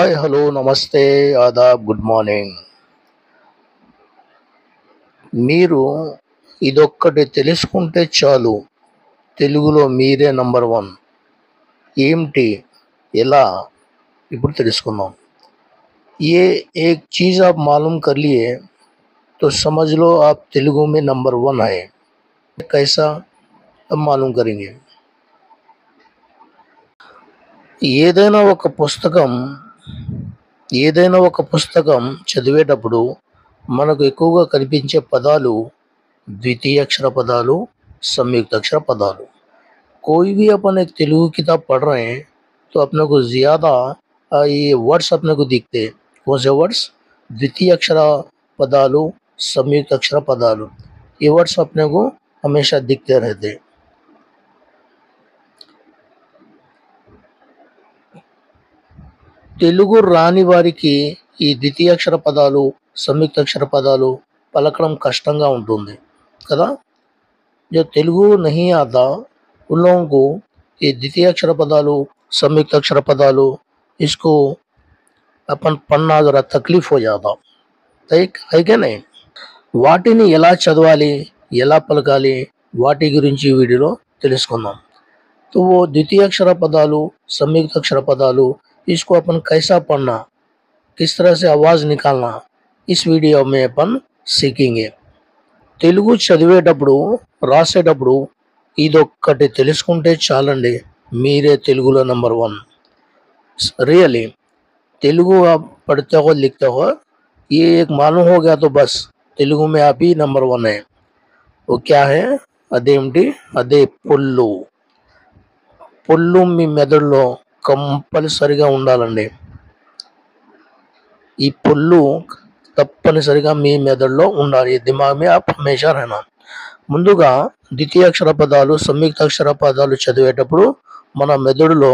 Hi, hello, నమస్తే, Aadab, good morning. మీరు ఇదొక్కటి తెలుసుకుంటే చాలు, తెలుగులో మీరే నంబర్ వన్. ఏమిటి? ఎలా? ఇప్పుడు తెలుసుకుందాం. ये एक चीज़ आप मालूम कर लिए तो समझ लो आप तेलुगु में नंबर वन है. कैसा? अब मालूम करेंगे. ఏదైనా ఒక పుస్తకం ఏదైనా ఒక పుస్తకం చదివేటప్పుడు మనకు ఎక్కువగా కనిపించే పదాలు द्वितीय अक्षर पदालू, संयुक्त अक्षर पदालू. कोई भी अपन एक तेलुगु किताब पढ़ रहे हैं तो अपने को ज़्यादा ये वर्ड्स अपने को दिखते हैं. कौन से वर्ड्स? द्वितीय अक्षर पदालू, संयुक्त अक्षर पदालू. ये वर्ड्स अपने को हमेशा दिखते रहते हैं. తెలుగు రాని వారికి ఈ ద్వితీయ అక్షర పదాలు, సంయుక్త అక్షర పదాలు పలకడం కష్టంగా ఉంటుంది కదా. जो तेलुगु नहीं आता उन लोगों को ये द्वितीय अक्षर पदालू, संयुक्त अक्षर पदालू इसको अपन पढ़ना जरा तकलीफ हो जाता है क्या नहीं. వాటిని ఎలా చదవాలి, ఎలా పలకాలి, వాటి గురించి ఈ వీడియోలో తెలుసుకుందాం. तो वो द्वितीय अक्षर पदालू, संयुक्त अक्षर पदालू इसको अपन कैसा पढ़ना, किस तरह से आवाज़ निकालना, इस वीडियो में अपन सीखेंगे. తెలుగు చదివేటప్పుడు, రాసేటప్పుడు ఇదొక్కటి తెలుసుకుంటే చాలండి, మీరే తెలుగులో नंबर वन. रियली तेलुगु आप पढ़ते हो, लिखते हो, ये एक मालूम हो गया तो बस తెలుగు में आप ही नंबर वन है. वो क्या है? అదేమిటి? అదే పొల్లు. పొల్లు మీ మెదడులో కంపల్సరిగా ఉండాలండి. ఈ పొల్లు తప్పనిసరిగా మీ మెదడులో ఉండాలి. దిమాగ్ మే ఆప్ హమేషా रहना. ముందుగా ద్వితీయ అక్షర పదాలు, సంయుక్త అక్షర పదాలు చదివేటప్పుడు మన మెదడులో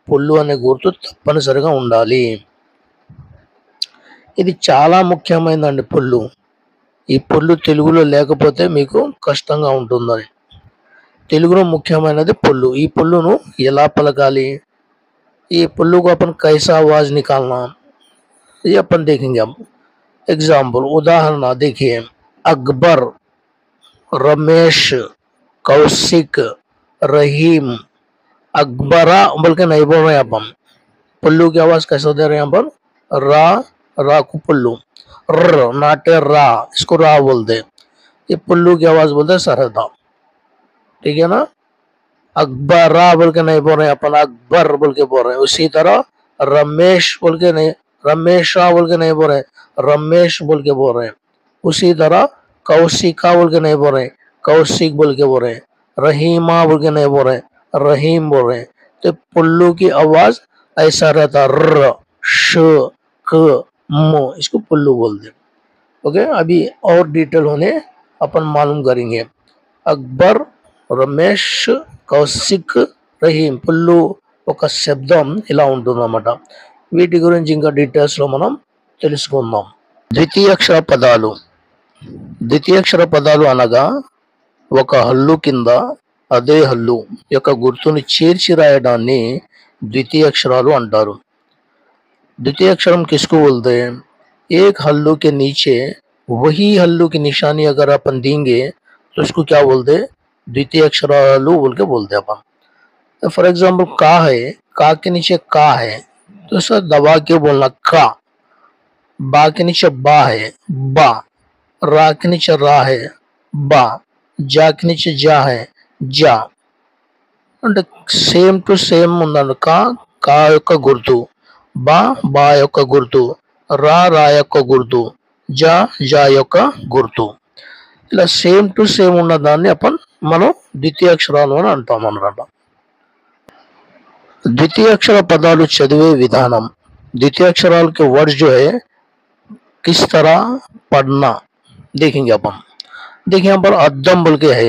పొల్లు అనే గుర్తు తప్పనిసరిగా ఉండాలి. ఇది చాలా ముఖ్యమైనదండి పొల్లు. ఈ పొల్లు తెలుగులో లేకపోతే మీకు కష్టంగా ఉంటుందని. తెలుగులో ముఖ్యమైనది పొల్లు. ఈ పొల్లును ఎలా పలకాలి, ఈ పొల్లు को अपन कैसा आवाज निकालना, ये अपन देखेंगे. हम एग्जाम्पल, उदाहरण देखिए. अकबर, रमेश, कौशिक, रहीम. अकबरा बोल के नहीं बोल रहे हैं अपन. पुल्लू की आवाज कैसे दे रहे हैं अपन? रा, रा को पुल्लू. र नाटे रा, इसको रा बोलते. ये पुल्लू की आवाज बोलते सरदा. ठीक है ना. अकबरा बोल के नहीं बोल रहे हैं अपन, अकबर बोल के बोल रहे हैं. उसी तरह रमेश बोल के नहीं, रमेशा बोल के नहीं बोल रहे, रमेश बोल के बोल रहे हैं. उसी तरह कौशिका बोल के नहीं बोल रहे, कौशिक बोल के बोल रहे हैं. रहीमा बोल के नहीं बोल रहे, रहीम बोल रहे हैं. तो पुल्लू की आवाज ऐसा रहता, र, श, क, म, इसको पुल्लू बोलते. ओके, अभी और डिटेल होने अपन मालूम करेंगे. अकबर, రమేష్, కౌశిక్, రహీం. పుల్లు ఒక శబ్దం ఇలా ఉంటుందన్నమాట. వీటి గురించి ఇంకా డీటెయిల్స్లో మనం తెలుసుకుందాం. ద్వితీయాక్షర పదాలు. ద్వితీయాక్షర పదాలు అనగా ఒక హల్లు కింద అదే హల్లు యొక్క గుర్తుని చేర్చి రాయడాన్ని ద్వితీయాక్షరాలు అంటారు. द्वितीय अक्षरम किसको बोलते हैं? एक हल्लू के नीचे वही हल्लू की निशानी अगर अपन देंगे तो उसको क्या बोलते हैं? द्वितीय अक्षरालू बोल के बोलते हैं अपन. फॉर एग्जाम्पल का है, का के नीचे का है तो सर दबा के बोलना का. बा के नीचे बा है, बा. रा के नीचे रा है, बा. जा के नीचे जा है, जा. అంటే సేమ్ టు సేమ్ ఉందండి. కా యొక్క గుర్తు, బా బా యొక్క గుర్తు, రా రా యొక్క గుర్తు, జా జా యొక్క గుర్తు. ఇలా సేమ్ టు సేమ్ ఉన్న దాన్ని మనం ద్వితీయ అక్షరాలు అని అంటాం అన్నమాట. द्वितीय अक्षर पदालू चदवे विधानम. द्वितीय अक्षराल के वर्ड जो है किस तरह पढ़ना देखेंगे अपन. देखिए यहाँ पर अद्दम बोल के है.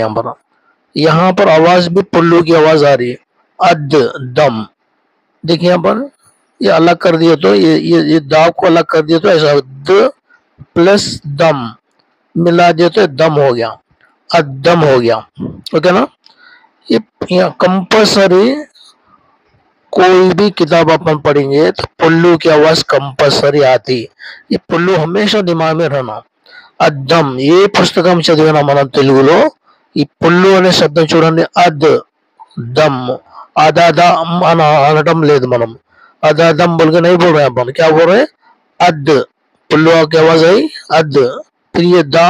यहाँ पर आवाज भी पुल्लू की आवाज आ रही है. अद दम. देखिए यहाँ पर ये अलग कर दिए तो ये दाव को अलग कर दिए तो ऐसा द प्लस दम मिला दिए तो दम हो गया, अद्दम हो गया. ओके ना. ये कंपल्सरी कोई भी किताब अपन पढ़ेंगे तो पुल्लू की आवाज कंपल्सरी आती। ये पुल्लू हमेशा दिमाग में रहना। అద్దం ఏ పుస్తకం చదివినా మనం తెలుగులో ఈ పుల్లు అనే శబ్దం చూడండి, అద్ दम आधा दम అనటం లేదు మనం। आधा दम बोल के नहीं बोल रहे हैं अपन, क्या बोल रहे हैं? अद। पुल्लू की आवाज आई अद। फिर ये दा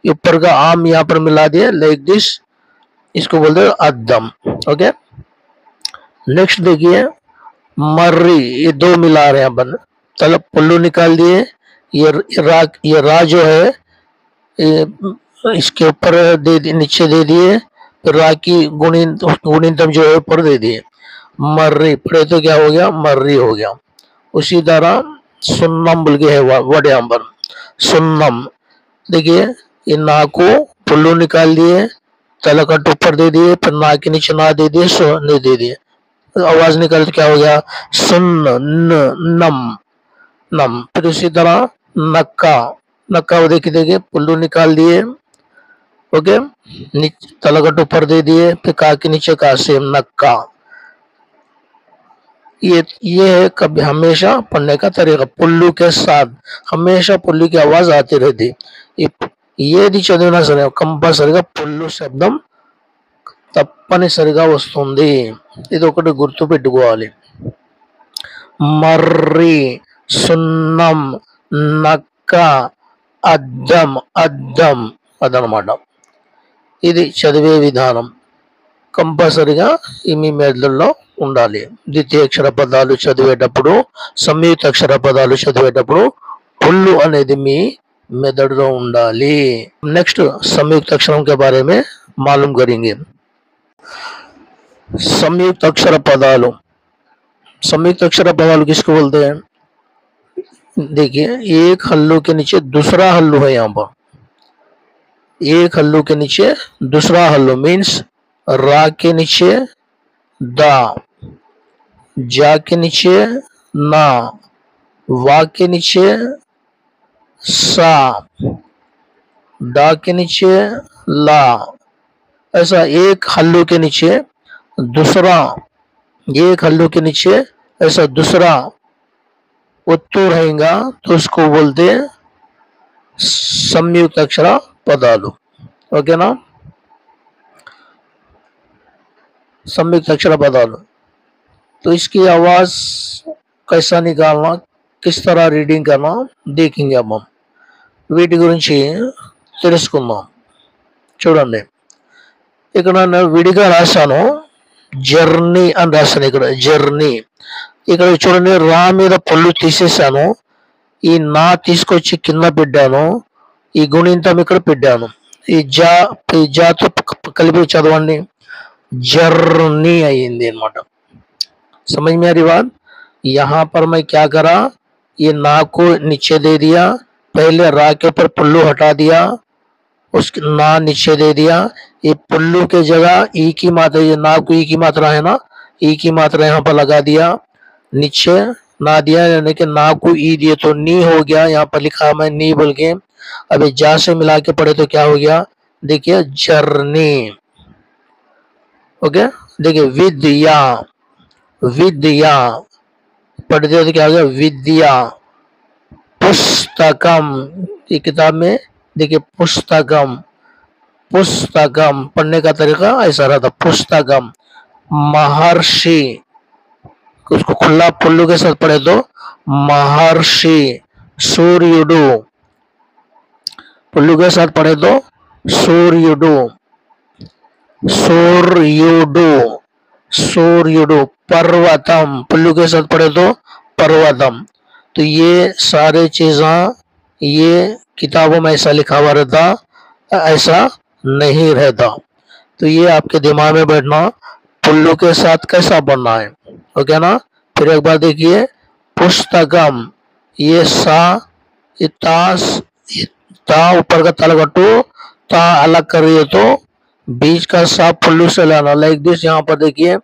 ऊपर का आम यहाँ पर मिला दिया लाइक दिस, इसको बोलते हैं अद्दम। ओके, नेक्स्ट देखिए मर्री, ये दो मिला रहे हैं अपन। चलो पुल्लू निकाल दिए, ये रा जो है इसके ऊपर नीचे दे दिए, फिर रा की गुणितम जो है ऊपर दे दिए। मर्री पढ़े तो क्या हो गया? मर्री हो गया। उसी तरह सुन्नम बोल के है वर्ड यहाँ पर, सुन्नम। देखिए ये ना को पुल्लू निकाल दिए, तलकट ऊपर दे दिए, फिर ना के नीचे ना दे दिए, सुन दे दिए, आवाज निकल तो क्या हो गया? सुन्नम नम। फिर उसी तरह नक्का, नक्का देखिए पुल्लू निकाल दिए, ओके, तलकट ऊपर दे दिए, फिर का के नीचे का सेम नक्का। ये है कभी हमेशा पढ़ने का तरीका। पुल्लू के साथ हमेशा पुल्लू की आवाज आती रहती। ఏది చదివినా సరే కంపల్సరిగా పుల్లు శబ్దం తప్పనిసరిగా వస్తుంది, ఇది ఒకటి గుర్తు పెట్టుకోవాలి। మర్రి, సున్నం, నక్క, అద్దం, అద్దం అదనమాట। ఇది చదివే విధానం కంపల్సరిగా మీ మెదడులో ఉండాలి। ద్వితీయ అక్షర పదాలు చదివేటప్పుడు, సంయుక్త అక్షర పదాలు చదివేటప్పుడు పుల్లు అనేది మీ మెదడులో ఉండాలి। నెక్స్ట్ संयुक्त अक्षरों के बारे में मालूम करेंगे। संयुक्त अक्षर पदालू, संयुक्त अक्षर पदालू किसको बोलते हैं? देखिए एक हल्लू के नीचे दूसरा हल्लू है, यहाँ पर एक हल्लू के नीचे दूसरा हल्लू मीन्स रा के नीचे दा, जा के नीचे ना, वा के नीचे सा, डा के नीचे ला। ऐसा एक हल्लू के नीचे दूसरा, एक हल्लू के नीचे ऐसा दूसरा उत्तू रहेगा तो उसको बोलते हैं संयुक्त अक्षर पदालू। ओके ना, संयुक्त अक्षर पदालू। तो इसकी आवाज कैसा निकालना, किस तरह रीडिंग करना देखेंगे अब हम। వీటి గురించి తెలుసుకుందాం। చూడండి ఇక్కడ నేను విడిగా రాశాను, జర్నీ అని రాశాను, ఇక్కడ జర్నీ। ఇక్కడ చూడండి రా మీద పళ్ళు తీసేసాను, ఈ నా తీసుకొచ్చి కింద పెట్టాను, ఈ గుణింతం ఇక్కడ పెట్టాను, ఈ జాతో కలిపి చదవండి, జర్నీ అయ్యింది అన్నమాట। समझ में आ रही बात? यहाँ पर मैं क्या करा, ये ना को नीचे दे दिया, पहले रा के ऊपर पुल्लू हटा दिया, उसके ना नीचे दे दिया, ये पुल्लू के जगह ई की मात्रा, ये ना को ई की मात्रा है ना, ई की मात्रा यहाँ पर लगा दिया, नीचे ना दिया, यानी कि ना को ई दिए तो नी हो गया, यहाँ पर लिखा मैं नी बोल के। अभी जा से मिला के पढ़े तो क्या हो गया? देखिए जर्नी। ओके, देखिए विद्या, विद्या पढ़ते तो क्या हो गया? विद्या। पुस्तकम, ये किताब में देखिए पुस्तकम, पुस्तकम पढ़ने का तरीका ऐसा रहता, पुस्तकम। महर्षि, उसको खुला पुल्लू के साथ पढ़े तो महर्षि। सूर्युडु, पुल्लू के साथ पढ़े तो सूर्युडु, सूर्युडु, सूर्युडु। पर्वतम, पुल्लू के साथ पढ़े तो पर्वतम। तो ये सारे चीज़ा ये किताबों में ऐसा लिखा हुआ रहता, ऐसा नहीं रहता। तो ये आपके दिमाग में बैठना, पुल्लू के साथ कैसा पढ़ना है। ओके ना, फिर एक बार देखिए पुस्तकम, ये सा, ये तास, ता ऊपर का तलगट्टू, ता अलग करिए तो बीच का सा पुल्लू से लाना, लाइक दिस। यहाँ पर देखिए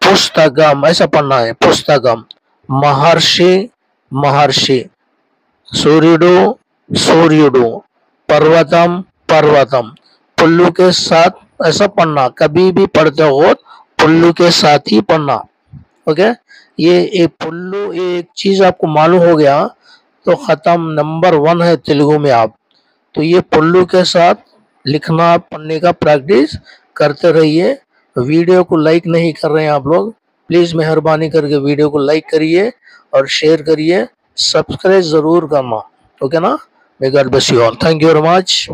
पुस्तकम ऐसा पढ़ना है, पुस्तकम। महर्षि, महर्षि। सूर्युडु, सूर्युडु। पर्वतम, पर्वतम। पुल्लू के साथ ऐसा पढ़ना, कभी भी पढ़ते हो पुल्लू के साथ ही पढ़ना। ओके, ये पुल्लू, ये एक चीज आपको मालूम हो गया तो खत्म, नंबर 1 है तेलुगु में आप। तो ये पुल्लू के साथ लिखना पढ़ने का प्रैक्टिस करते रहिए। वीडियो को लाइक नहीं कर रहे हैं आप लोग, प्लीज मेहरबानी करके वीडियो को लाइक करिए और शेयर करिए, सब्सक्राइब जरूर करना। ओके ना, may God bless you all, thank you very much.